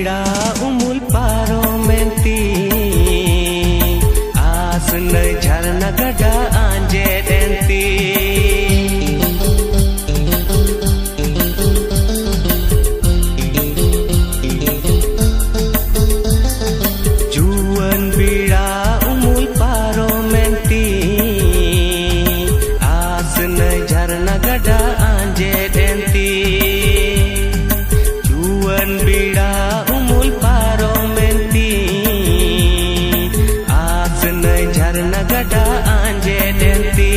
बीड़ा उमुल पारो मेंती आस न झरना गड़ा आंजे देंती जुवन बीड़ा उमुल पारो मेंती आस न झरना गड़ा आंजे देंती जुवन बीड़ा उमुल पारो मेंती आस न झरना गड़ा आंजे देंती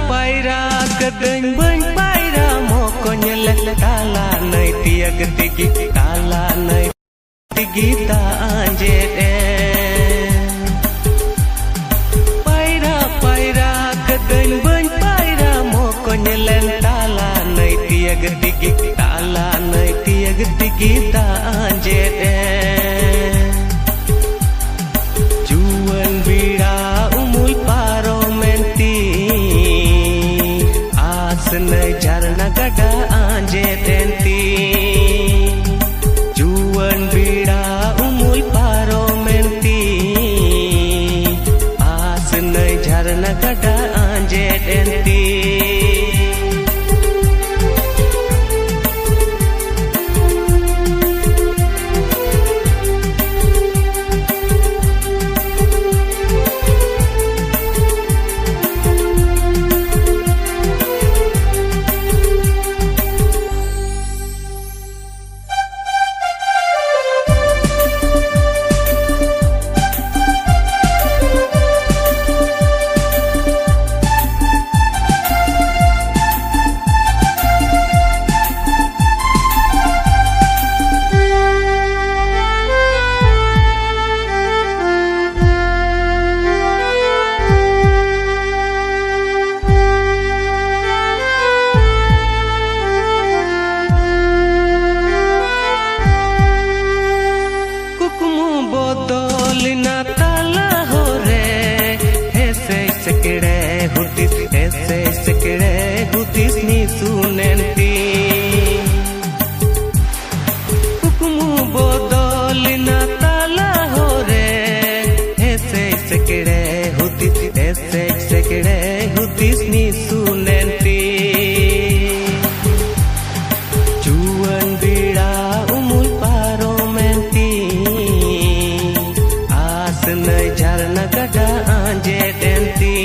paira kedeng beng paira moko nyelek kala nai tiag tigi kala nai tigi ta anje paira paira kedeng beng paira moko nyelek kala nai tiag tigi kala nai tiag tigi ta anje juwan bida umul paro menti न झरना गड़ा आंजे देंती जुवन बीड़ा उमुल पारो मेंती आस न झरना गड़ा आंजे देंती sunenti hukumu bodolina tala hore ese sekere hudis ni sunenti juwan bida umul paro menti आस न झरना गड़ा आंजे देंती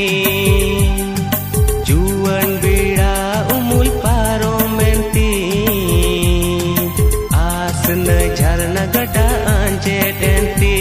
जुवन बीड़ा उमुल पारो मेंती आस न झरना गड़ा आंजे देंती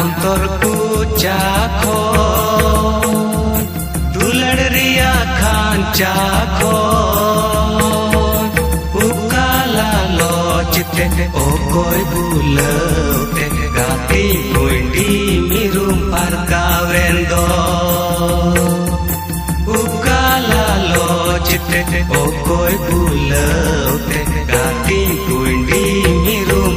अंतरku चाखो दुलड़ रिया खांचा खो उकाला लोचते ओ कोई बुलते गाती मुंडी मिरुम परकावेंदो उकाला लोचते ओ कोई बुलते गाती मुंडी मिरुम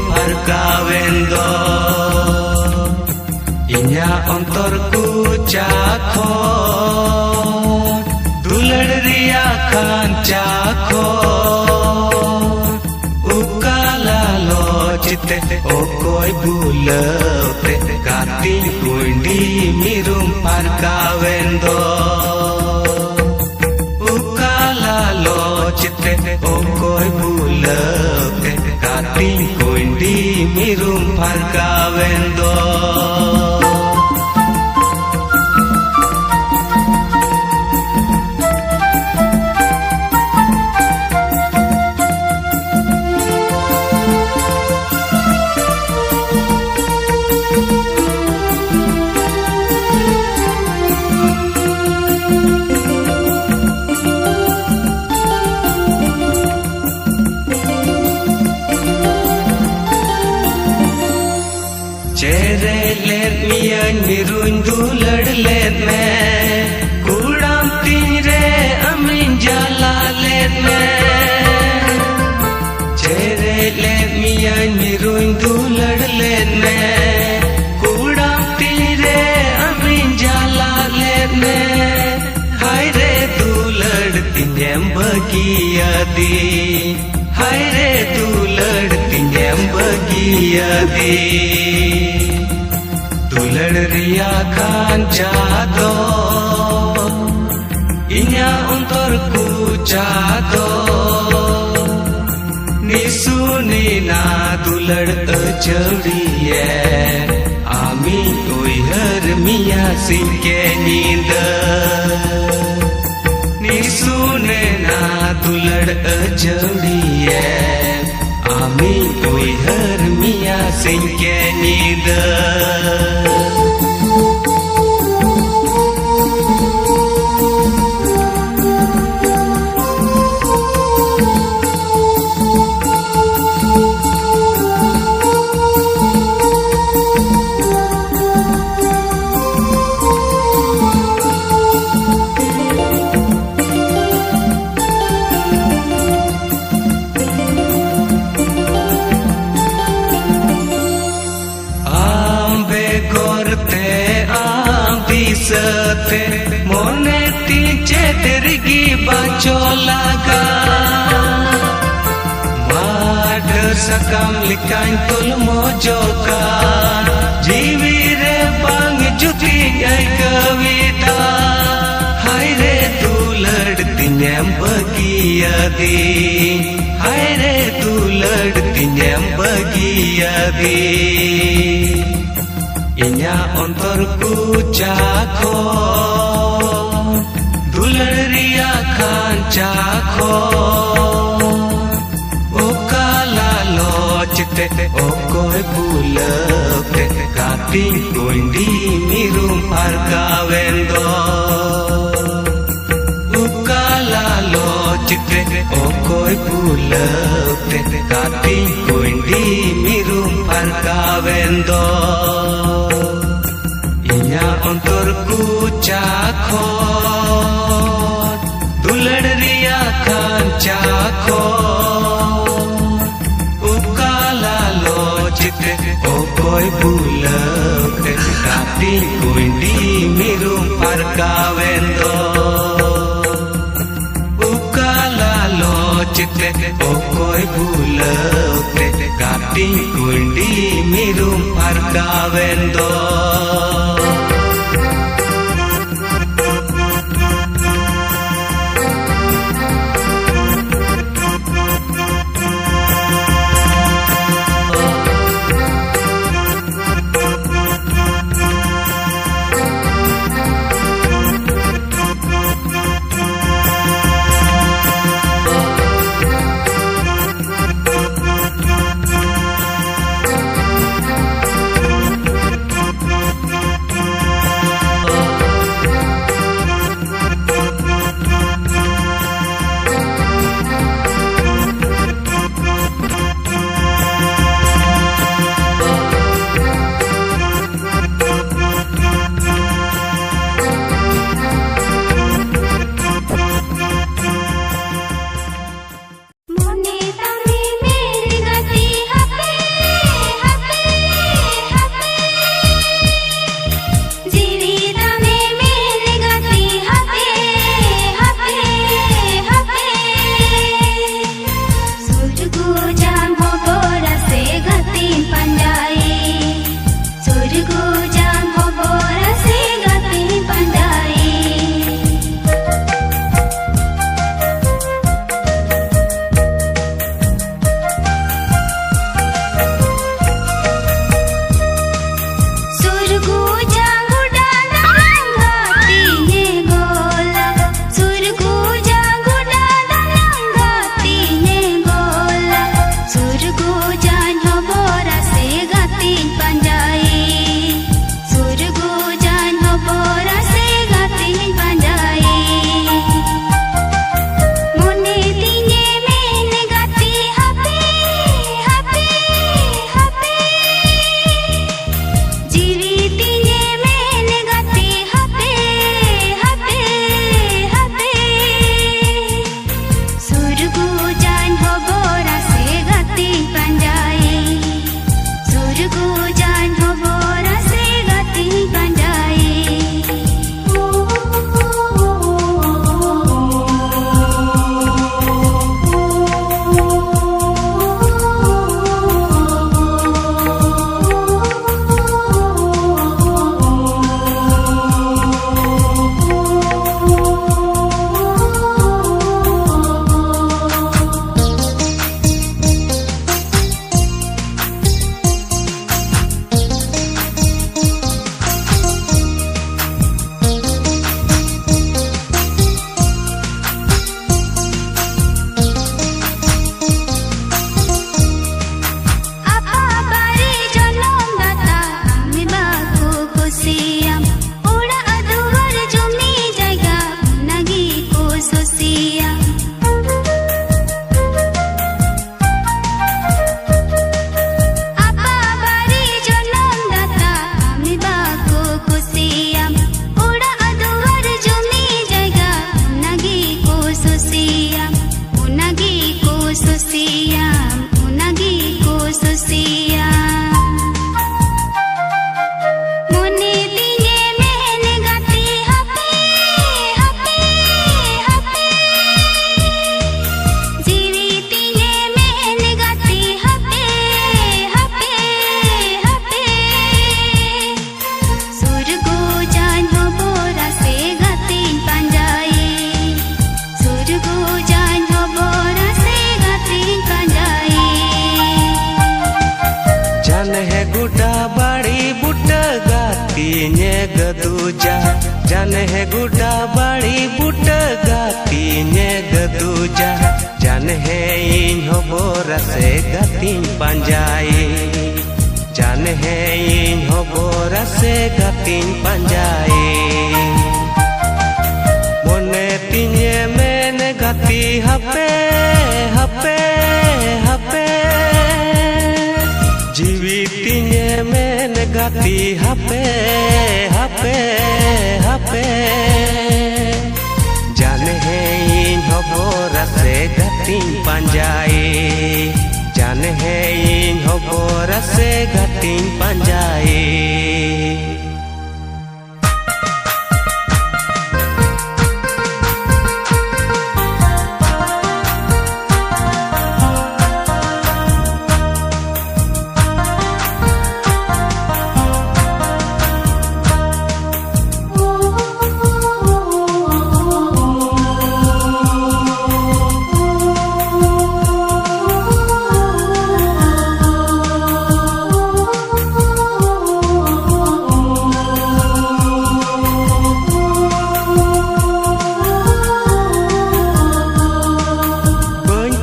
chite okoi bulate kating kundi mirum parkawendo ukala lo chite okoi bulate kating kundi mirum parkawendo चेहरे लेत मियां मिरुन दुलड़ लेत में कूड़ाम तीरे अमीन जाला लेत में चेहरे लेत मियां मिरुन दुलड़ लेत में कूड़ाम तीरे अमीन जाला लेत में हाय रे दुलड़ तिन्यम बगिया दी हाय रे दुलड़ तिन्यम बगिया दी दुलड़ रिया कांचा दो इन्या उन्तर कुचा दो निसुनी ना दुलड़ अचड़िए आमी उइहर मिया सिंके नींद निसुने ना दुलड़ अचड़िए आमी उइहर मिया सिंके नींद सते मोने तीचे तेरगी बाचो लागा माडर सकम लिकान तुल मोजो का जीवी रे बांग जुती आई कविता हाय रे दुलड़ तिन्यम बगिया दी हाय रे दुलड़ तिन्यम बगिया दी इन्या अंतर कुचा खो दुलड़िया खांचा खो ओकाला लोचते ओकोय बुलते काटिंग कुंडी मिरुम पारकावेंदो ओकाला लोचते ओकोय बुलते काटिंग कुंडी मिरुम पारकावेंदो अंतर कुचा खो दुलड़ रिया खांचा खो उकाला लोचते ओकोय बुलते काटिंग कुंडी मिरुम पारकावेंदो उकाला लोचते ओकोय बुलते काटिंग कुंडी मिरुम पारकावेंदो गदूजा जाने है गुडा बड़ी बुट गातीने गदूजा जाने है इन हो बोरा से गातीन पंजाई जाने है इन हो बोरा से गातीन पंजाई मोने तिने मैंने गाती हपे हपे हपे जीवी तिने मैंने गाती हपे हपे हपे जाने है इन हो बोरा से गातीन पंजाई जाने है इन हो बोरा से गातीन पंजाई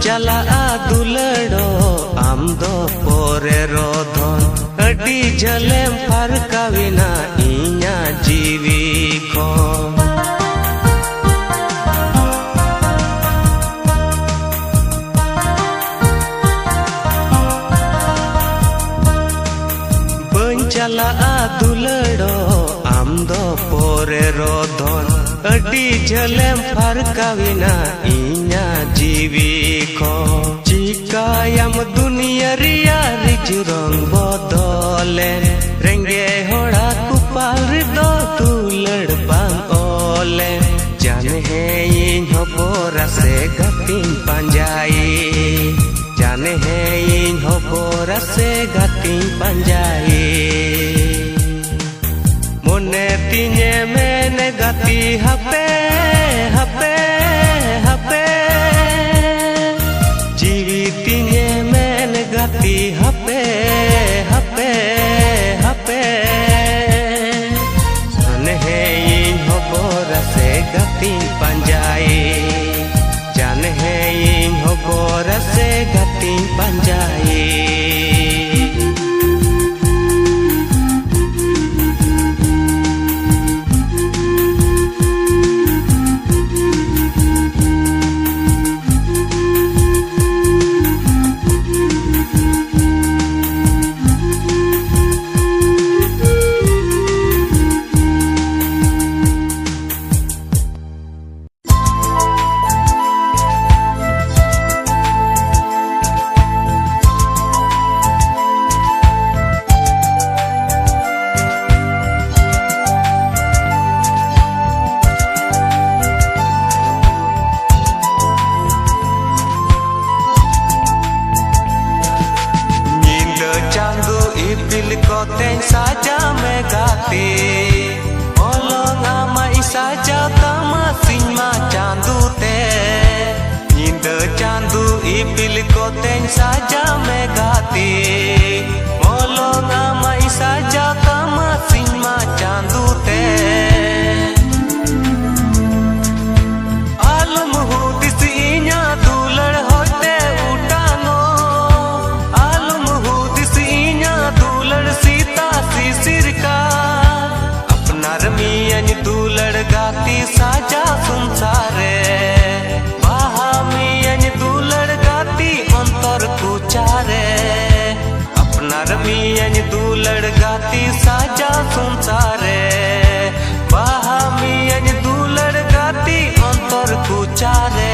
चला दुलड़ो आम दो पोरे रोधन अडी झलेम फरकाविना इन्या जीवी को बन चला दुलड़ो आम दो पोरे रोधन अडी झलेम फरकाविना इन्या जीवी को चिकायाम दुनिया रिया रिजुरंग बदले रेंगे होड़ा कुपाल दो दुलड़ बांग ओले जाने है इन हो बोरा से गातीन पंजाई जाने है इन हो बोरा से गातीन पंजाई मोने तिने मैंने गाती हपे हपे हपे जीवी तिने मैंने गाती हपे हपे हपे जाने है इन हो बोरा से गातीन पंजाई जाने है इन हो बोरा से गातीन पंजाई ipil ko teng saja megati molong amai saja kama sing macan dute alum hudi sinya dulad hote utano alum hudi sinya dulad sita sisir ka apna rmiyan dulad gati saja संसारे चारे अपना रमियन दूलड़ गाती साजा संसारे बाहमियन दूलड़ गाती अंतर कुचारे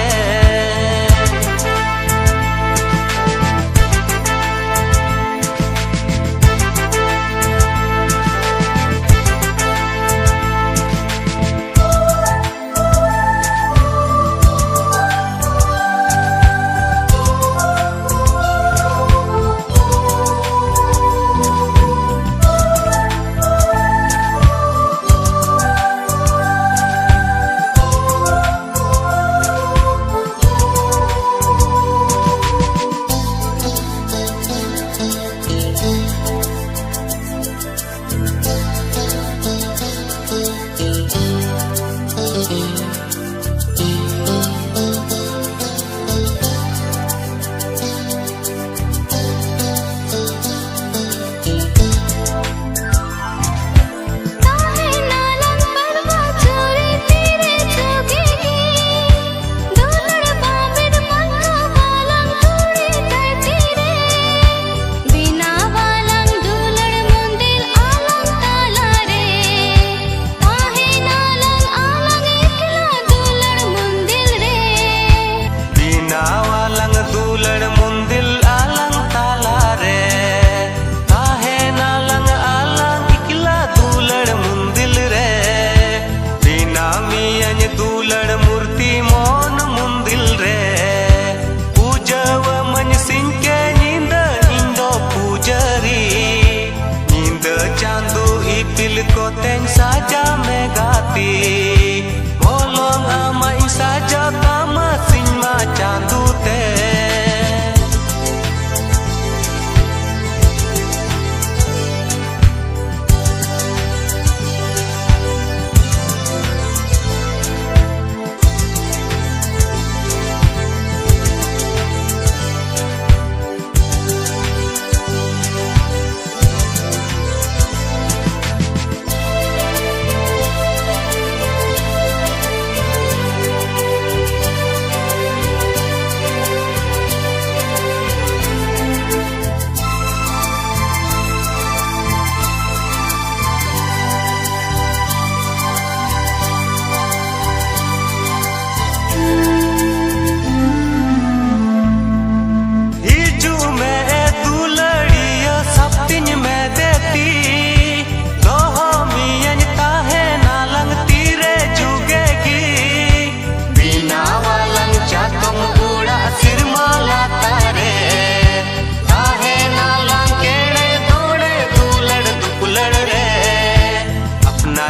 को तें साजा में गाती मोलों amai saja kama sing macan dute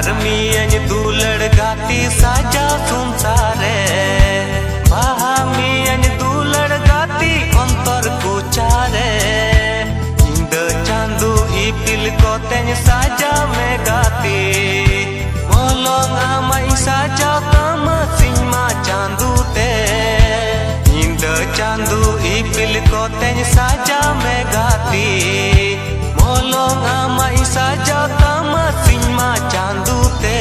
रमियन दूलड़ गाती साजा संसारे बाहमियन दूलड़ गाती अंतर कुचारे इंद चांदू इपिल को तें साजा में गाती मोलों amai saja kama sing macan dute इंद चांदू इपिल को तें साजा में गाती मोलों amai saja kama sing macan dute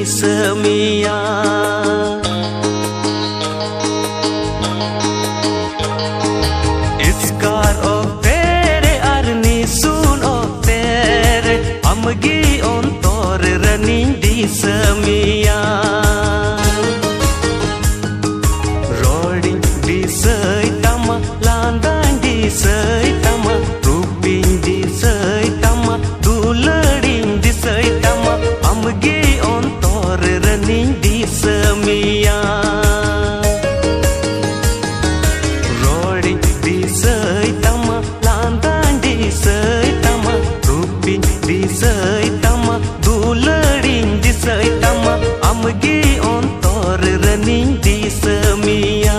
semia. Iskar of tere arni sun of tere amgi ontor running di semia. Rolling di seitama landang di seitama ruping di seitama dulading di seitama amgi ontor running di semia. Rolling di seitama landang di seitama ruping di seitama dulading di seitama amgi ontor running di semia.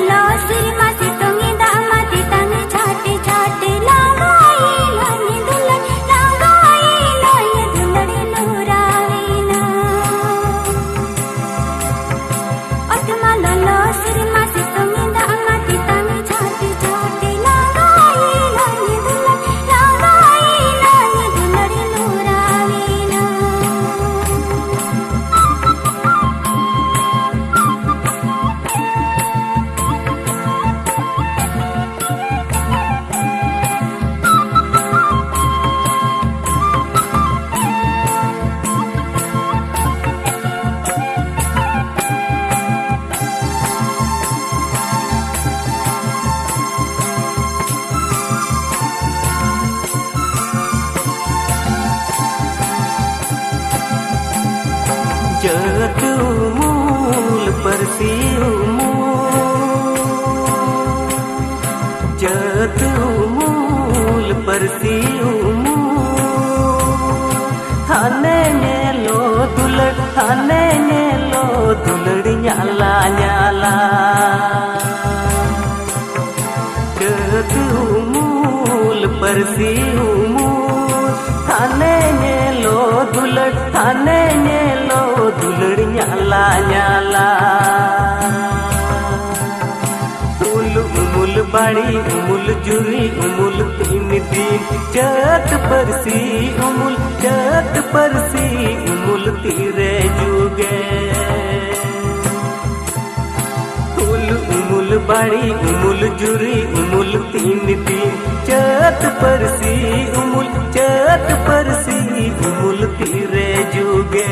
lolo sirma sitongi da mati tangi chate chate langai lani dulan langai lani dulari luravina atma lolo sirma sitongi da mati tangi chate chate langai lani dulan langai lani dulari luravina Jatuh umul persiumul Jatuh umul persiumul Hane nyelo dulad nyala nyala Jatuh umul persiumul Hane nyelo dulad nyala nyala umul badi umul juri umul tin din jat parsi umul tire juge umul badi umul juri umul tin din jat parsi umul tire juge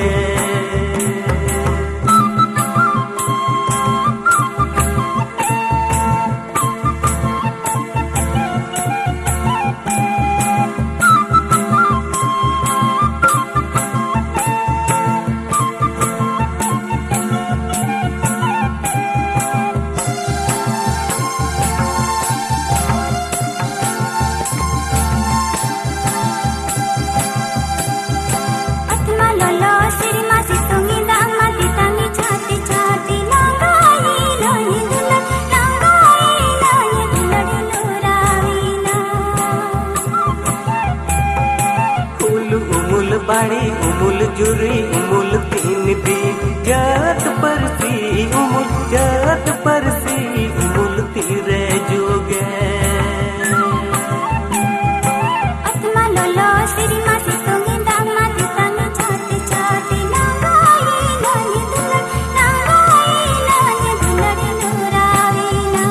badi umul juri umul tin din jat parsi umul tire juge atma lolo sirma sitongi da mati tangi chate chate langai lani dulari luravina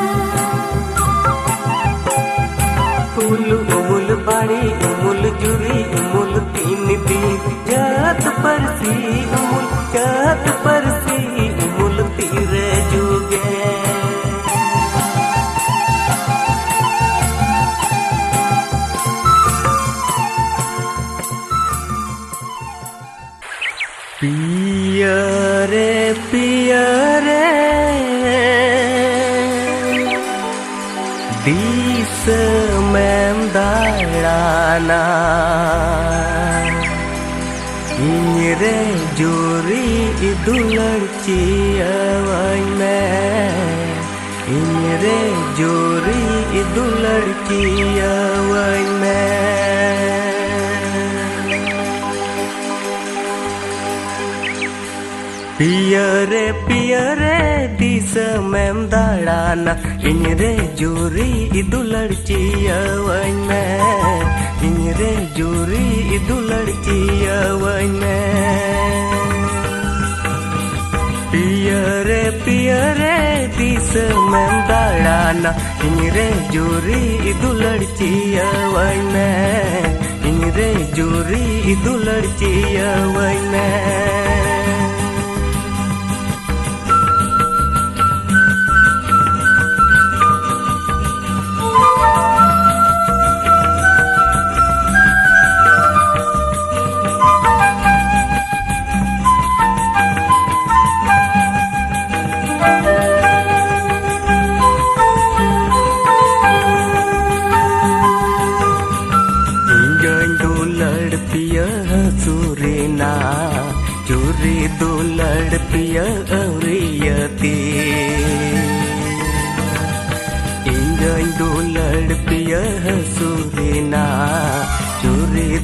umul badi umul juri umul tin din jat parsi umul tire juge पिया रे this में दाड़ाना इरे जोरी दुलड़ चियवै में इरे जोरी दुलड़ चियवै में पिया रे this में दाड़ाना इरे जोरी दुलड़ चियवै में इरे जोरी दुलड़ चियवै में पिया रे दिस में दाड़ाना इरे जोरी दुलड़ चियवै में इरे जोरी दुलड़ चियवै में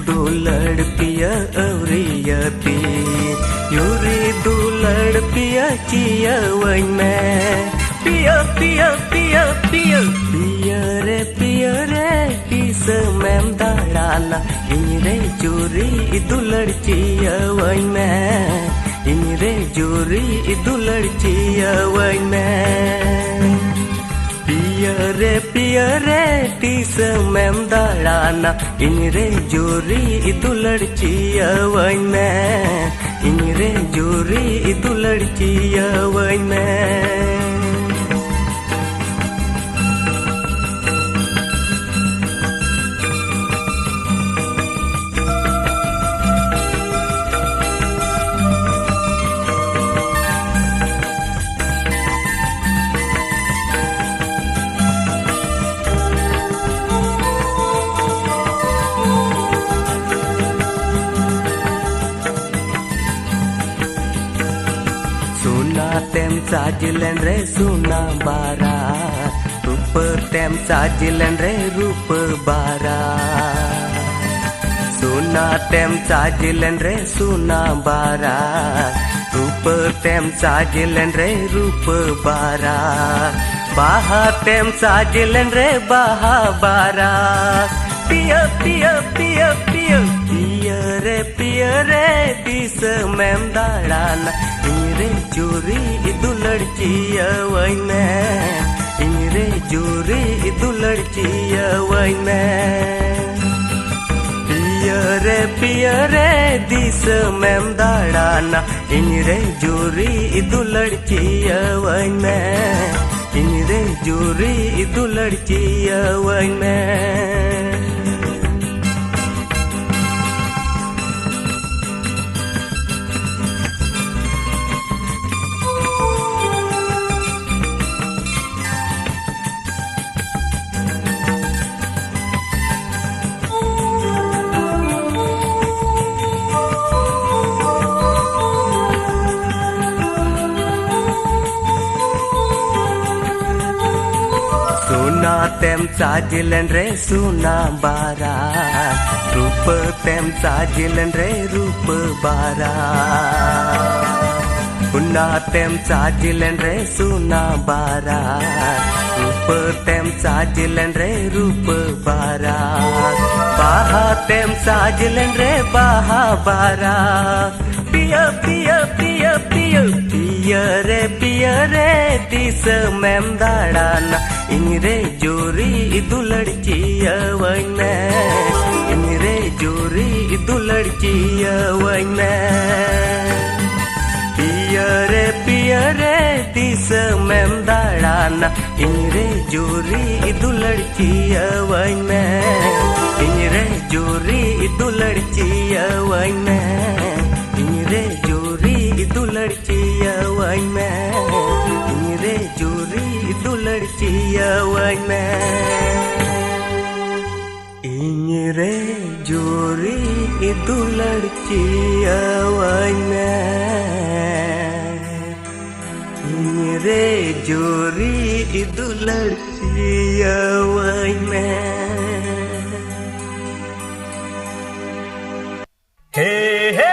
दुलड़ पिया अवरियती यूरी दुलड़ पिया चिया वही में पिया पिया पिया पिया पिया रे किस मैम दाड़ाना इनरे चोरी दुलड़ चिया वही में इनरे जोरी दुलड़ चिया वही में पिया रे टीस मैम दाड़ाना इनरे जोरी दुलड़ चिया वही में इनरे जोरी दुलड़ चिया वही में tem sajilan re suna bara rupa tem sajilan re rupa bara suna tem sajilan re suna bara rupa tem sajilan re rupa bara baha tem sajilan re baha bara piya piya piya piya पिया रे this ma'am दाड़ाना इनरे जोरी दुलड़ chia वही में इनरे जोरी दुलड़ chia वही में पिया रे दिस मैम दाड़ाना इनरे जोरी दुलड़ चिया वही में इनरे जोरी दुलड़ चिया वही में सुना tem sajilan re suna bara rupa tem sajilan re rupa bara Una tem sajilan re suna bara rupa tem sajilan re rupa bara baha tem sajilan re baha bara piya piya piya piya पिया रे this ma'am दाड़ाना इनरे जोरी दुलड़ chia वही में इनरे जोरी दुलड़ chia वही में पिया रे दिस मैम दाड़ाना इनरे जोरी दुलड़ चिया वही में इनरे जोरी दुलड़ चिया वही में इनरे जोरी दुलड़ चिया वही में इनरे जोरी दुलड़ चिया वही में इनरे जोरी दुलड़ चिया वही में इनरे जोरी दुलड़ चिया वही में हे हे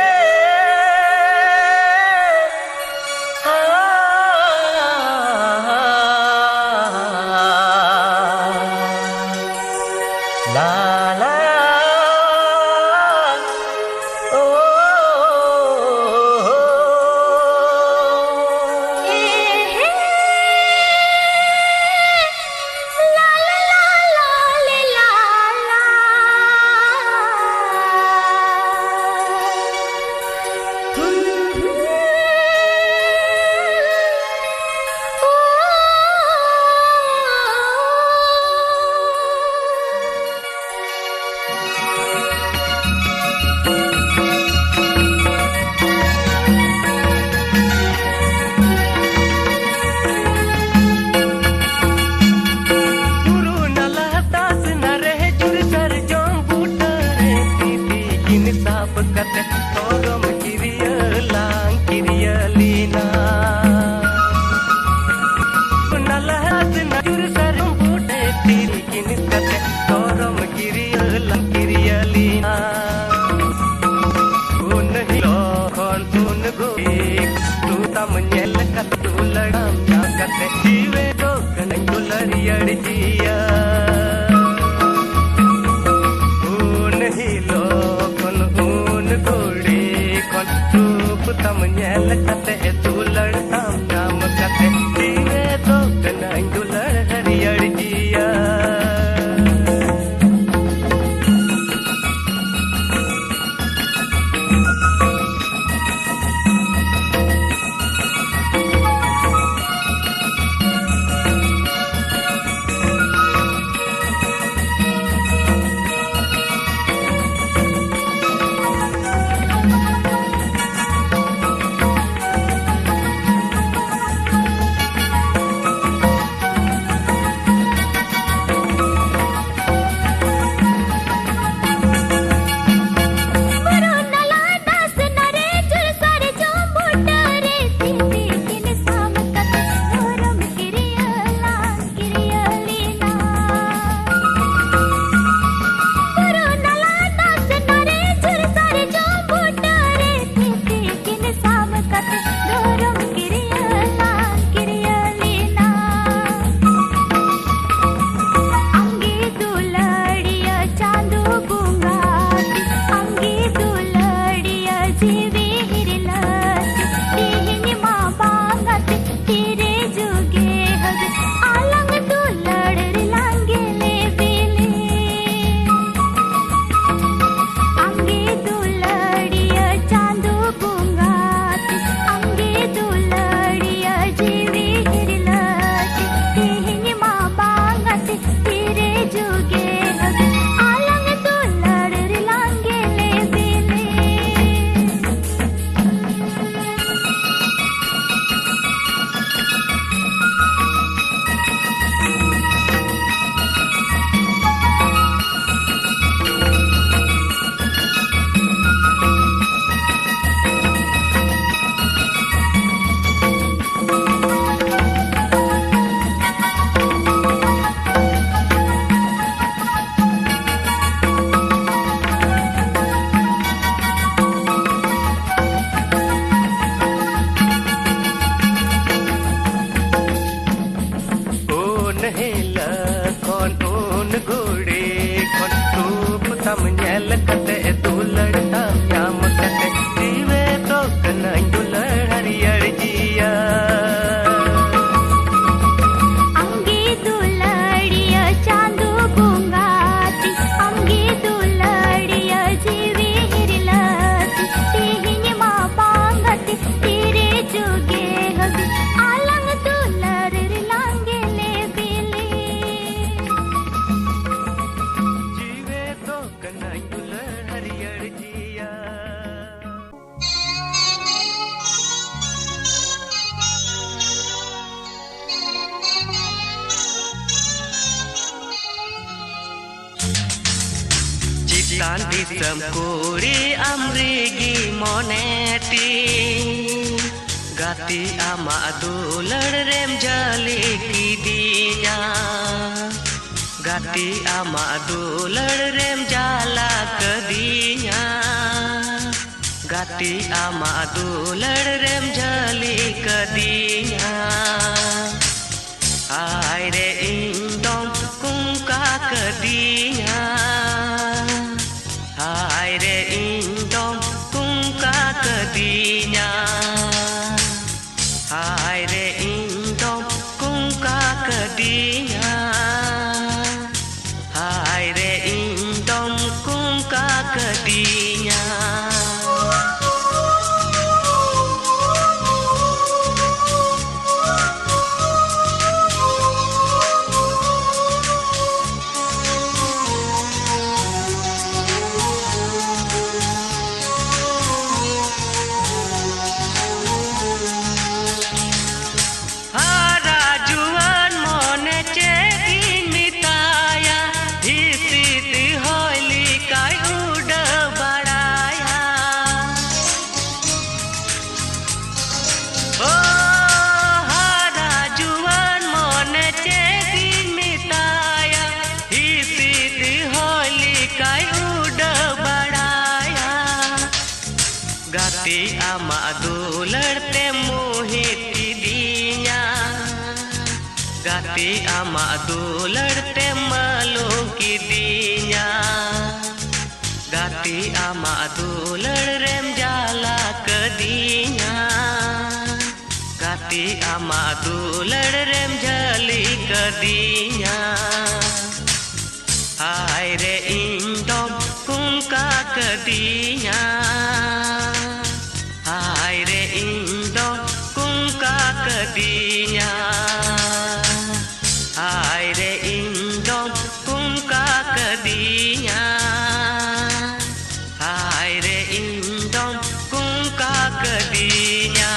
Tan disam kuri amrigi moneti Gati ama dular rem jali kidinya Gati ama dular rem jala kedinya Gati ama dular rem jali kedinya Ai re indong kungka kedinya Hai re indong kungka kedinya Hai re indong kungka kedinya Hai re indong kungka kedinya Gati ama dular te mohit kidinya Gati ama dular te malung kidinya Gati ama dular rem jala kedinya Gati ama dular rem jali kedinya Hai re indong kungka kedinya Hai re indong kungka kedinya Hai re indong kungka kedinya Hai re indong kungka kedinya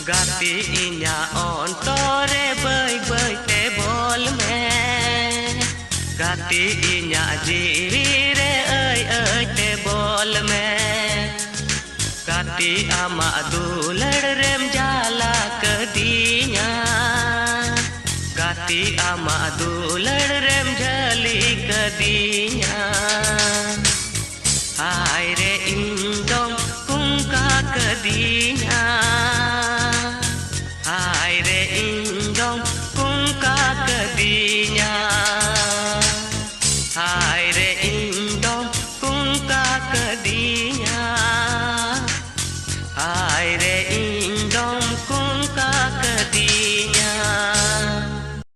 Gati inya ontore bay bay te bol me Gati inya jiwi re ay te bol me Gati ama dular rem jala kedinya Gati ama dular rem jali kedinya Hai re indong kungka kedinya Hai re indong kungka kedinya Hai re indong kungka kedinya